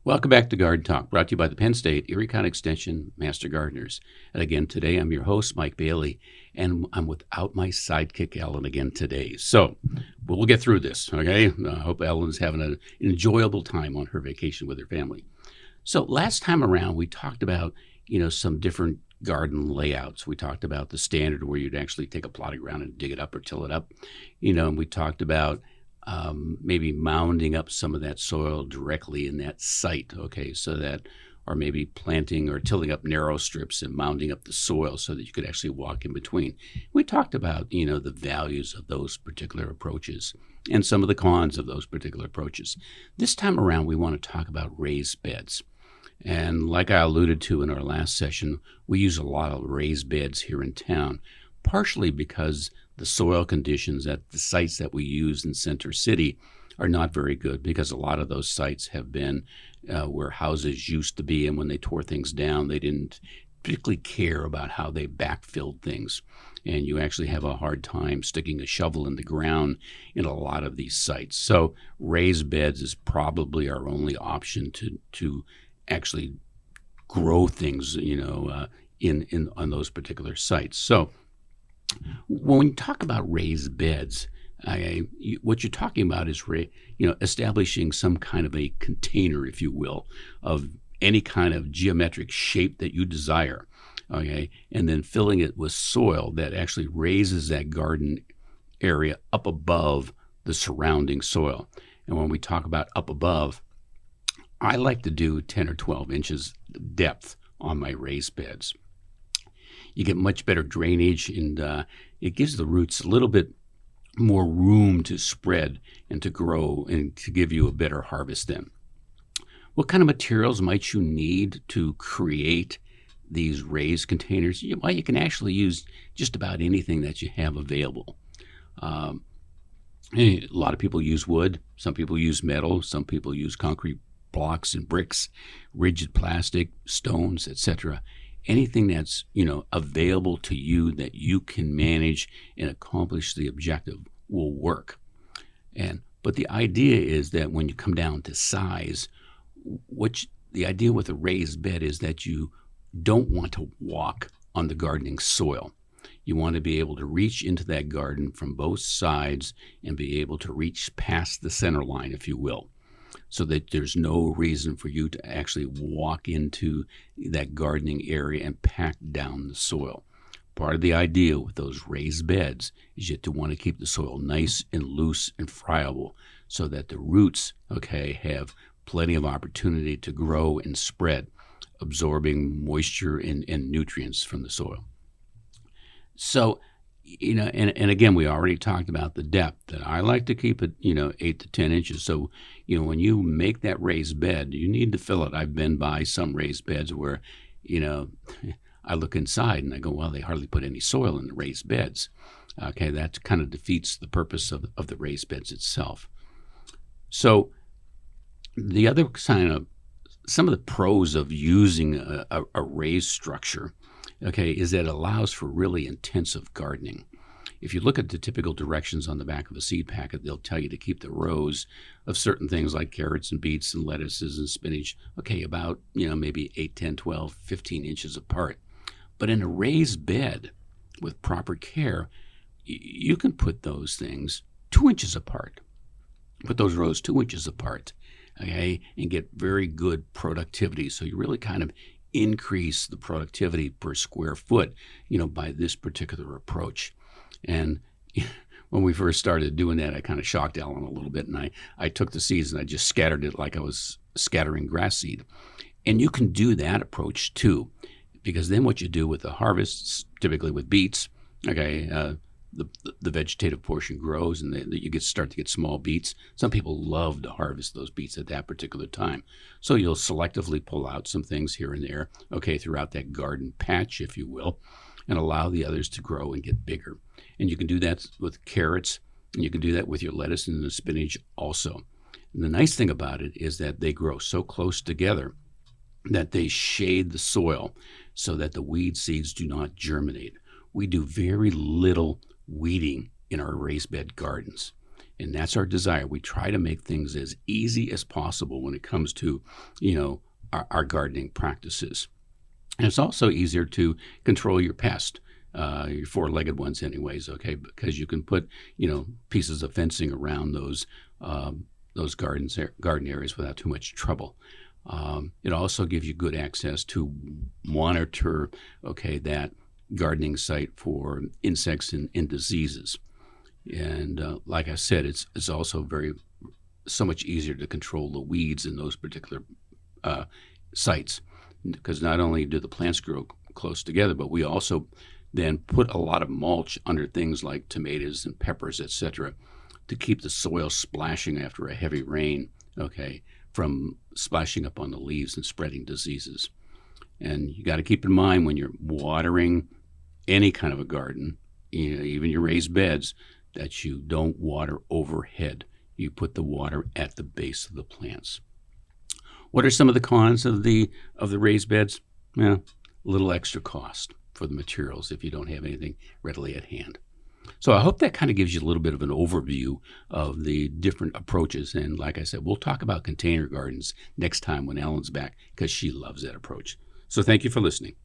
Welcome back to Garden Talk, brought to you by the Penn State Erie County Extension Master Gardeners. And again, today I'm your host, Mike Bailey, and I'm without my sidekick, Ellen, again today. So we'll get through this, okay? I hope Ellen's having an enjoyable time on her vacation with her family. So last time around, we talked about, some different garden layouts. We talked about the standard where you'd actually take a plot of ground and dig it up or till it up, and we talked about maybe mounding up some of that soil directly in that site, okay, so that, or maybe planting or tilling up narrow strips and mounding up the soil so that you could actually walk in between. We talked about, the values of those particular approaches and some of the cons of those particular approaches. This time around, we want to talk about raised beds. And like I alluded to in our last session, we use a lot of raised beds here in town, partially because the soil conditions at the sites that we use in Center City are not very good, because a lot of those sites have been where houses used to be, and when they tore things down, they didn't particularly care about how they backfilled things. And you actually have a hard time sticking a shovel in the ground in a lot of these sites. So raised beds is probably our only option to actually grow things, on those particular sites. So when we talk about raised beds, what you're talking about is establishing some kind of a container, if you will, of any kind of geometric shape that you desire, okay, and then filling it with soil that actually raises that garden area up above the surrounding soil. And when we talk about up above, I like to do 10 or 12 inches depth on my raised beds. You get much better drainage, and it gives the roots a little bit more room to spread and to grow and to give you a better harvest then. What kind of materials might you need to create these raised containers? You can actually use just about anything that you have available. A lot of people use wood. Some people use metal. Some people use concrete blocks and bricks, rigid plastic, stones, etc. Anything that's, available to you that you can manage and accomplish the objective will work. But the idea is that when you come down to size, the idea with a raised bed is that you don't want to walk on the gardening soil. You want to be able to reach into that garden from both sides and be able to reach past the center line, if you will, so that there's no reason for you to actually walk into that gardening area and pack down the soil. Part of the idea with those raised beds is you have to want to keep the soil nice and loose and friable so that the roots, have plenty of opportunity to grow and spread, absorbing moisture and nutrients from the soil. So, and again, we already talked about the depth, that I like to keep it, 8 to 10 inches. So, when you make that raised bed, you need to fill it. I've been by some raised beds where, I look inside and I go, well, they hardly put any soil in the raised beds. Okay, that kind of defeats the purpose of the raised beds itself. So the other some of the pros of using a raised structure, is that it allows for really intensive gardening. If you look at the typical directions on the back of a seed packet, they'll tell you to keep the rows of certain things like carrots and beets and lettuces and spinach, about, maybe 8, 10, 12, 15 inches apart. But in a raised bed with proper care, you can put those things 2 inches apart. Put those rows 2 inches apart, and get very good productivity. So you really kind of increase the productivity per square foot, by this particular approach. And when we first started doing that, I kind of shocked Ellen a little bit, and I took the seeds and I just scattered it like I was scattering grass seed. And you can do that approach too, because then what you do with the harvests, typically with beets, the vegetative portion grows and you start to get small beets. Some people love to harvest those beets at that particular time. So you'll selectively pull out some things here and there, throughout that garden patch, if you will, and allow the others to grow and get bigger. And you can do that with carrots, and you can do that with your lettuce and the spinach also. And the nice thing about it is that they grow so close together that they shade the soil so that the weed seeds do not germinate. We do very little weeding in our raised bed gardens. And that's our desire. We try to make things as easy as possible when it comes to, our gardening practices. And it's also easier to control your pest, your four-legged ones anyways, okay, because you can put, pieces of fencing around those garden areas without too much trouble. It also gives you good access to monitor, that gardening site for insects and diseases. And like I said, it's also so much easier to control the weeds in those particular sites, because not only do the plants grow close together, but we also then put a lot of mulch under things like tomatoes and peppers, etc., to keep the soil splashing after a heavy rain, from splashing up on the leaves and spreading diseases. And you got to keep in mind when you're watering any kind of a garden, even your raised beds, that you don't water overhead. You put the water at the base of the plants. What are some of the cons of the raised beds? Well, a little extra cost for the materials if you don't have anything readily at hand. So I hope that kind of gives you a little bit of an overview of the different approaches. And like I said, we'll talk about container gardens next time when Ellen's back, because she loves that approach. So thank you for listening.